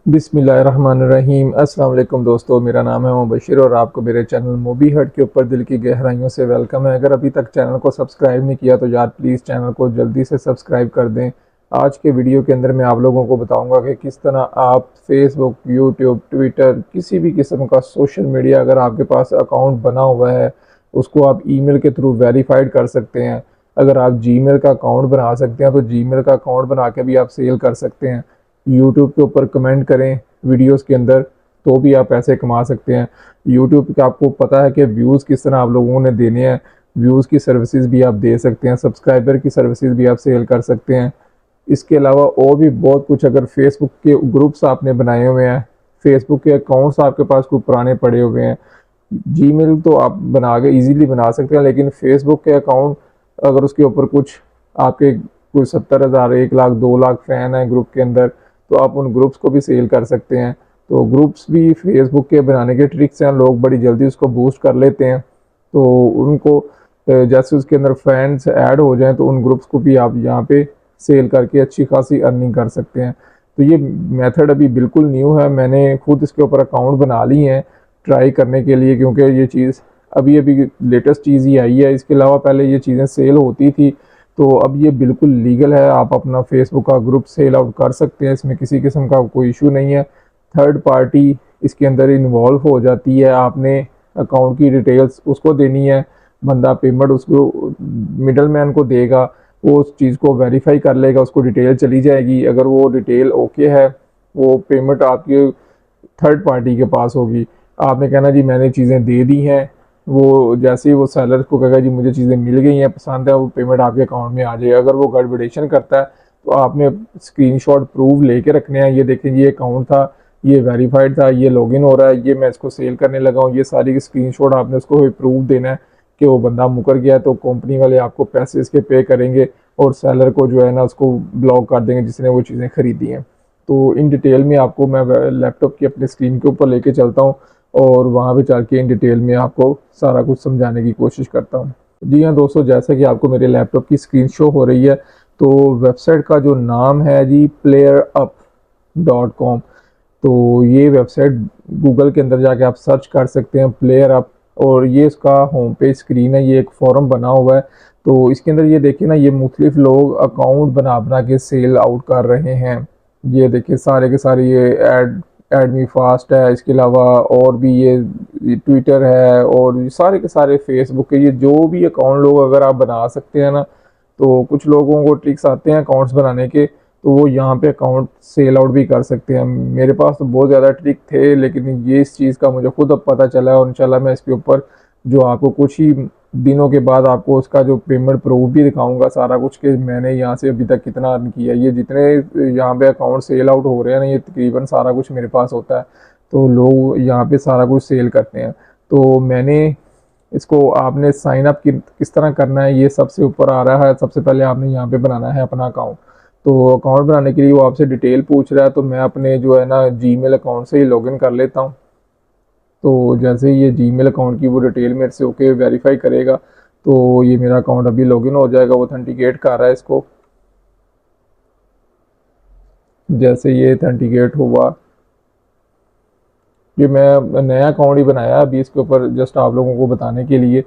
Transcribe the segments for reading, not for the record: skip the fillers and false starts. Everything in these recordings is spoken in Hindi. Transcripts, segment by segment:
बिस्मिल्लाहिर्रहमानिर्रहीम। अस्सलाम वालेकुम दोस्तों, मेरा नाम है मुबशिर और आपको मेरे चैनल मूवी हट के ऊपर दिल की गहराइयों से वेलकम है। अगर अभी तक चैनल को सब्सक्राइब नहीं किया तो यार प्लीज़ चैनल को जल्दी से सब्सक्राइब कर दें। आज के वीडियो के अंदर मैं आप लोगों को बताऊंगा कि किस तरह आप फेसबुक, यूट्यूब, ट्विटर, किसी भी किस्म का सोशल मीडिया अगर आपके पास अकाउंट बना हुआ है उसको आप ईमेल के थ्रू वेरीफाइड कर सकते हैं। अगर आप जीमेल का अकाउंट बना सकते हैं तो जीमेल का अकाउंट बना के भी आप सेल कर सकते हैं। यूट्यूब के ऊपर कमेंट करें वीडियोस के अंदर तो भी आप पैसे कमा सकते हैं। यूट्यूब पे आपको पता है कि व्यूज़ किस तरह आप लोगों ने देने हैं, व्यूज़ की सर्विसेज भी आप दे सकते हैं, सब्सक्राइबर की सर्विसेज भी आप सेल कर सकते हैं। इसके अलावा और भी बहुत कुछ, अगर फेसबुक के ग्रुप्स आपने बनाए हुए हैं, फेसबुक के अकाउंट्स आपके पास कोई पुराने पड़े हुए हैं, जीमेल तो आप बना के इजीली बना सकते हैं, लेकिन फेसबुक के अकाउंट अगर उसके ऊपर कुछ आपके कोई 70,000, 1 लाख, 2 लाख फ़ैन है ग्रुप के अंदर, तो आप उन ग्रुप्स को भी सेल कर सकते हैं। तो ग्रुप्स भी फेसबुक के बनाने के ट्रिक्स हैं, लोग बड़ी जल्दी उसको बूस्ट कर लेते हैं। तो उनको जैसे उसके अंदर फैंस ऐड हो जाएं तो उन ग्रुप्स को भी आप यहाँ पे सेल करके अच्छी खासी अर्निंग कर सकते हैं। तो ये मेथड अभी बिल्कुल न्यू है, मैंने खुद इसके ऊपर अकाउंट बना ली हैं ट्राई करने के लिए, क्योंकि ये चीज़ अभी अभी लेटेस्ट चीज़ ही आई है। इसके अलावा पहले ये चीज़ें सेल होती थी, तो अब ये बिल्कुल लीगल है, आप अपना फेसबुक का ग्रुप सेल आउट कर सकते हैं, इसमें किसी किस्म का कोई इशू नहीं है। थर्ड पार्टी इसके अंदर इन्वॉल्व हो जाती है, आपने अकाउंट की डिटेल्स उसको देनी है, बंदा पेमेंट उसको मिडल मैन को देगा, वो उस चीज़ को वेरीफाई कर लेगा, उसको डिटेल चली जाएगी। अगर वो डिटेल ओके है, वो पेमेंट आपकी थर्ड पार्टी के पास होगी। आपने कहना जी मैंने चीज़ें दे दी हैं, वो जैसे ही वो सेलर को कहेगा जी मुझे चीज़ें मिल गई हैं, पसंद है, वो पेमेंट आपके अकाउंट में आ जाएगी। अगर वो गड़बड़ेशन करता है तो आपने स्क्रीनशॉट प्रूफ लेके रखने हैं, ये देखें ये अकाउंट था, ये वेरीफाइड था, ये लॉगिन हो रहा है, ये मैं इसको सेल करने लगा हूँ, ये सारी स्क्रीनशॉट आपने उसको प्रूफ देना है कि वो बंदा मुकर गया। तो कंपनी वाले आपको पैसे इसके पे करेंगे और सेलर को जो है ना उसको ब्लॉक कर देंगे जिसने वो चीज़ें खरीदी हैं। तो इन डिटेल में आपको मैं लैपटॉप की अपनी स्क्रीन के ऊपर लेके चलता हूँ और वहाँ पे चल के इन डिटेल में आपको सारा कुछ समझाने की कोशिश करता हूँ। जी हाँ दोस्तों, जैसा कि आपको मेरे लैपटॉप की स्क्रीन शो हो रही है, तो वेबसाइट का जो नाम है जी playerup.com। तो ये वेबसाइट गूगल के अंदर जाके आप सर्च कर सकते हैं प्लेयर अप, और ये इसका होम पेज स्क्रीन है, ये एक फॉरम बना हुआ है। तो इसके अंदर ये देखिए ना, ये मुख्तलिफ लोग अकाउंट बना बना के सेल आउट कर रहे हैं। ये देखिए सारे के सारे, ये एडमी फास्ट है, इसके अलावा और भी ये ट्विटर है, और ये सारे के सारे फेसबुक के, ये जो भी अकाउंट लोग अगर आप बना सकते हैं ना, तो कुछ लोगों को ट्रिक्स आते हैं अकाउंट्स बनाने के, तो वो यहाँ पे अकाउंट सेल आउट भी कर सकते हैं। मेरे पास तो बहुत ज़्यादा ट्रिक थे, लेकिन ये इस चीज़ का मुझे खुद अब पता चला है, और इंशाल्लाह मैं इसके ऊपर जो आपको कुछ ही दिनों के बाद आपको उसका जो पेमेंट प्रूफ भी दिखाऊंगा सारा कुछ, कि मैंने यहाँ से अभी तक कितना अर्न किया। ये जितने यहाँ पे अकाउंट सेल आउट हो रहे हैं ना, ये तकरीबन सारा कुछ मेरे पास होता है। तो लोग यहाँ पे सारा कुछ सेल करते हैं। तो मैंने इसको, आपने साइन अप किस तरह करना है ये सबसे ऊपर आ रहा है। सबसे पहले आपने यहाँ पे बनाना है अपना अकाउंट। तो अकाउंट बनाने के लिए वो आपसे डिटेल पूछ रहा है, तो मैं अपने जो है ना जीमेल अकाउंट से ही लॉगिन कर लेता हूँ। तो जैसे ही ये जीमेल अकाउंट की वो डिटेल मेरे से ओके वेरीफाई करेगा, तो ये मेरा अकाउंट अभी लॉगिन हो जाएगा। वो ऑथेंटिकेट कर रहा है इसको। जैसे ये ऑथेंटिकेट हुआ, ये मैं नया अकाउंट ही बनाया अभी इसके ऊपर जस्ट आप लोगों को बताने के लिए।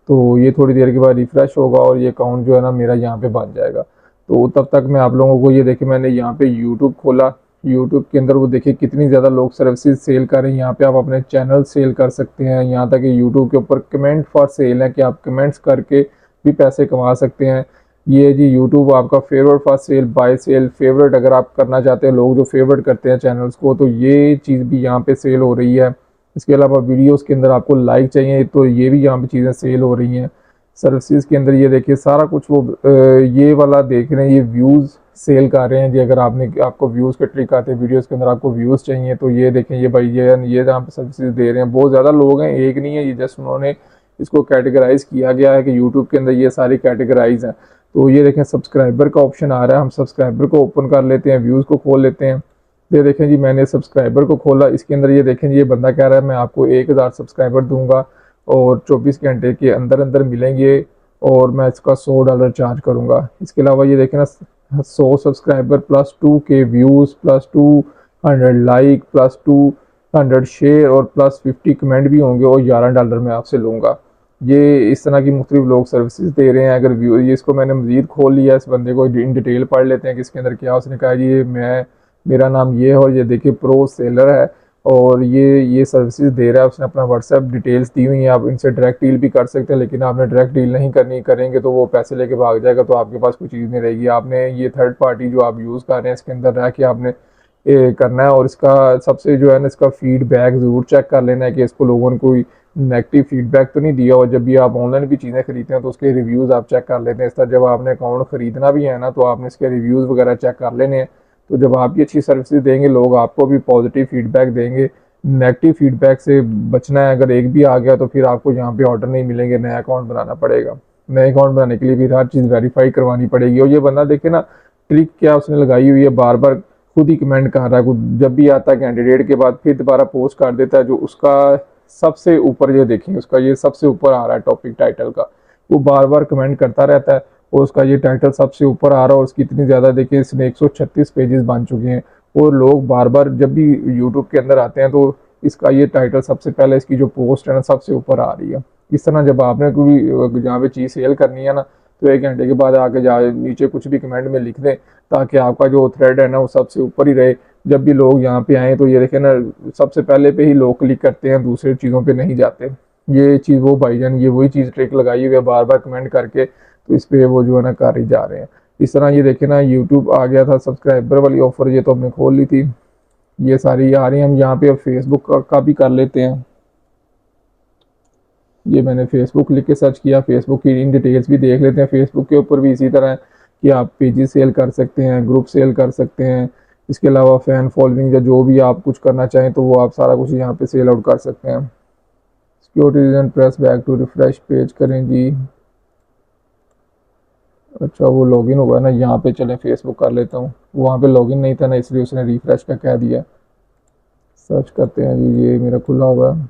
तो ये थोड़ी देर के बाद रिफ्रेश होगा और ये अकाउंट जो है ना मेरा यहाँ पे बन जाएगा। तो तब तक मैं आप लोगों को, ये देखिए मैंने यहाँ पे यूट्यूब खोला, यूट्यूब के अंदर वो देखिए कितनी ज़्यादा लोग सर्विसेज सेल कर रहे हैं। यहाँ पे आप अपने चैनल सेल कर सकते हैं, यहाँ तक कि यूट्यूब के ऊपर कमेंट फॉर सेल है कि आप कमेंट्स करके भी पैसे कमा सकते हैं। ये जी यूट्यूब आपका favourite for sale, buy sell, favourite अगर आप करना चाहते हैं, लोग जो फेवरेट करते हैं चैनल्स को, तो ये चीज़ भी यहाँ पे सेल हो रही है। इसके अलावा वीडियोस के अंदर आपको लाइक चाहिए तो ये भी यहाँ पे चीज़ें सेल हो रही हैं। सर्विसेज के अंदर ये देखिए सारा कुछ वो ये वाला देख रहे हैं, ये व्यूज़ सेल कर रहे हैं जी। अगर आपको व्यूज़ के ट्रिक आते हैं वीडियोस के अंदर, आपको व्यूज़ चाहिए तो ये देखें, ये भाई ये जहाँ पे सर्विसेज दे रहे हैं, बहुत ज़्यादा लोग हैं, एक नहीं है, ये जस्ट उन्होंने इसको कैटेगराइज किया गया है कि यूट्यूब के अंदर ये सारी कैटेगराइज हैं। तो ये देखें सब्सक्राइबर का ऑप्शन आ रहा है, हम सब्सक्राइबर को ओपन कर लेते हैं, व्यूज़ को खोल लेते हैं। ये देखें जी मैंने सब्सक्राइबर को खोला, इसके अंदर ये देखें जी ये बंदा कह रहा है मैं आपको 1,000 सब्सक्राइबर दूंगा और 24 घंटे के अंदर अंदर मिलेंगे, और मैं इसका $100 चार्ज करूंगा। इसके अलावा ये देखें ना, 100 subscriber plus 2K views plus 2 100 like plus 200 share और प्लस 50 कमेंट भी होंगे और $11 मैं आपसे लूँगा। ये इस तरह की मुख्तलिफ लोग सर्विसेज दे रहे हैं। अगर व्यू ये इसको मैंने मज़ीद खोल लिया, इस बंदे को इन डिटेल पढ़ लेते हैं कि इसके अंदर क्या। उसने कहा जी मेरा नाम ये है और ये देखिए प्रो सेलर है और ये सर्विसेज दे रहा है। उसने अपना व्हाट्सएप डिटेल्स दी हुई हैं, आप इनसे डायरेक्ट डील भी कर सकते हैं, लेकिन आपने डायरेक्ट डील नहीं करनी, करेंगे तो वो पैसे लेके भाग जाएगा, तो आपके पास कोई चीज़ नहीं रहेगी। आपने ये थर्ड पार्टी जो आप यूज़ कर रहे हैं इसके अंदर रह के आपने करना है और इसका सबसे जो है ना इसका फीडबैक ज़रूर चेक कर लेना है कि इसको लोगों ने कोई नेगेटिव फीडबैक तो नहीं दिया। और जब भी आप ऑनलाइन भी चीज़ें खरीदते हैं तो उसके रिव्यूज़ आप चेक कर लेते हैं। इस तरह जब आपने अकाउंट ख़रीदना भी है ना तो आपने इसके रिव्यूज़ वगैरह चेक कर लेने हैं। तो जब आप भी अच्छी सर्विसेज देंगे लोग आपको भी पॉजिटिव फीडबैक देंगे। नेगेटिव फीडबैक से बचना है, अगर एक भी आ गया तो फिर आपको यहाँ पे ऑर्डर नहीं मिलेंगे, नया अकाउंट बनाना पड़ेगा। नए अकाउंट बनाने के लिए फिर हर चीज़ वेरीफाई करवानी पड़ेगी। और ये बंदा देखे ना ट्रिक क्या उसने लगाई हुई है, बार बार खुद ही कमेंट कर रहा है। जब भी आता है कैंडिडेट के बाद फिर दोबारा पोस्ट कर देता है जो उसका सबसे ऊपर, ये देखें उसका ये सबसे ऊपर आ रहा है टॉपिक टाइटल का, वो बार बार कमेंट करता रहता है और उसका ये टाइटल सबसे ऊपर आ रहा है। और उसकी इतनी ज़्यादा देखिए इसने 136 पेजेस बन चुके हैं और लोग बार बार जब भी यूट्यूब के अंदर आते हैं तो इसका ये टाइटल सबसे पहले इसकी जो पोस्ट है ना सबसे ऊपर आ रही है। इस तरह जब आपने कोई जहाँ पे चीज़ सेल करनी है ना तो 1 घंटे के बाद आके जा नीचे कुछ भी कमेंट में लिख दें ताकि आपका जो थ्रेड है ना वो सबसे ऊपर ही रहे। जब भी लोग यहाँ पे आए तो ये देखें ना सबसे पहले पे ही लोग क्लिक करते हैं, दूसरी चीज़ों पे नहीं जाते। ये चीज़ वो भाईजान ये वही चीज़ ट्रिक लगाई हुई है बार बार कमेंट करके, तो इस पे वो जो है ना कर ही जा रहे हैं। इस तरह ये देखे ना यूट्यूब आ गया था सब्सक्राइबर वाली ऑफर, ये तो हमने खोल ली थी, ये सारी आ रही हैं। हम यहाँ पे अब फेसबुक का भी कर लेते हैं। ये मैंने फेसबुक लिख के सर्च किया, फेसबुक की इन डिटेल्स भी देख लेते हैं। फेसबुक के ऊपर भी इसी तरह है कि आप पेजेस सेल कर सकते हैं, ग्रुप सेल कर सकते हैं। इसके अलावा फ़ैन फॉलोइंग या जो भी आप कुछ करना चाहें तो वो आप सारा कुछ यहाँ पे सेल आउट कर सकते हैं। Security reason press back to refresh page करें जी। अच्छा वो लॉगिन हुआ ना, यहाँ पे चले फेसबुक कर लेता हूँ। वहाँ पे लॉगिन नहीं था ना इसलिए उसने रिफ्रेश का कह दिया। सर्च करते हैं जी, ये मेरा खुला हुआ है।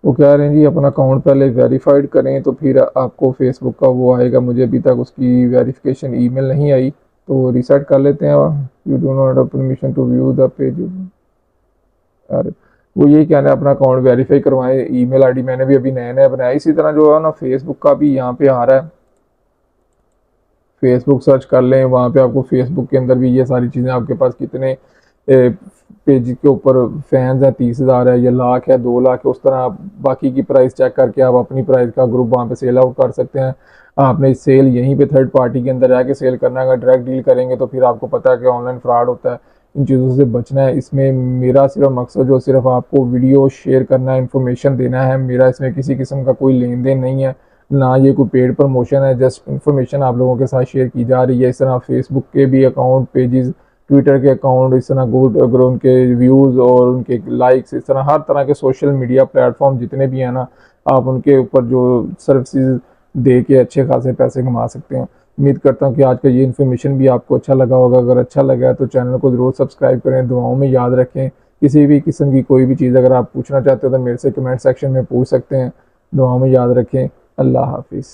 वो कह रहे हैं जी अपना अकाउंट पहले वेरीफाइड करें तो फिर आपको फेसबुक का वो आएगा। मुझे अभी तक उसकी वेरिफिकेशन ईमेल नहीं आई तो रीसेट कर लेते हैं। You do not have permission to view the page. अरे वो यही कहना है अपना अकाउंट वेरीफाई करवाएं, ईमेल आईडी मैंने भी अभी नया नया बनाया। इसी तरह जो है ना फेसबुक का भी यहाँ पे आ रहा है, फेसबुक सर्च कर लें, वहाँ पे आपको फेसबुक के अंदर भी ये सारी चीज़ें आपके पास कितने पेज के ऊपर फैंस हैं, 30,000 है या लाख है 2 लाख है, उस तरह आप बाकी की प्राइस चेक करके आप अपनी प्राइस का ग्रुप वहाँ पे सेल आउट कर सकते हैं। आपने सेल यहीं पे थर्ड पार्टी के अंदर जाके सेल करना है। अगर डायरेक्ट डील करेंगे तो फिर आपको पता है कि ऑनलाइन फ्रॉड होता है, इन चीज़ों से बचना है। इसमें मेरा सिर्फ मकसद जो सिर्फ आपको वीडियो शेयर करना है, इन्फॉर्मेशन देना है। मेरा इसमें किसी किस्म का कोई लेन देन नहीं है, ना ये कोई पेड प्रमोशन है, जस्ट इन्फॉर्मेशन आप लोगों के साथ शेयर की जा रही है। इस तरह फेसबुक के भी अकाउंट पेजेस, ट्विटर के अकाउंट, इस तरह गुड अगर उनके व्यूज़ और उनके लाइक्स, इस तरह हर तरह के सोशल मीडिया प्लेटफॉर्म जितने भी हैं ना आप उनके ऊपर जो सर्विसेज दे के अच्छे खासे पैसे कमा सकते हैं। उम्मीद करता हूँ कि आज का ये इन्फॉर्मेशन भी आपको अच्छा लगा होगा। अगर अच्छा लगा तो चैनल को ज़रूर सब्सक्राइब करें, दुआओं में याद रखें। किसी भी किस्म की कोई भी चीज़ अगर आप पूछना चाहते हो तो मेरे से कमेंट सेक्शन में पूछ सकते हैं। दुआओं में याद रखें। अल्लाह हाफिज़।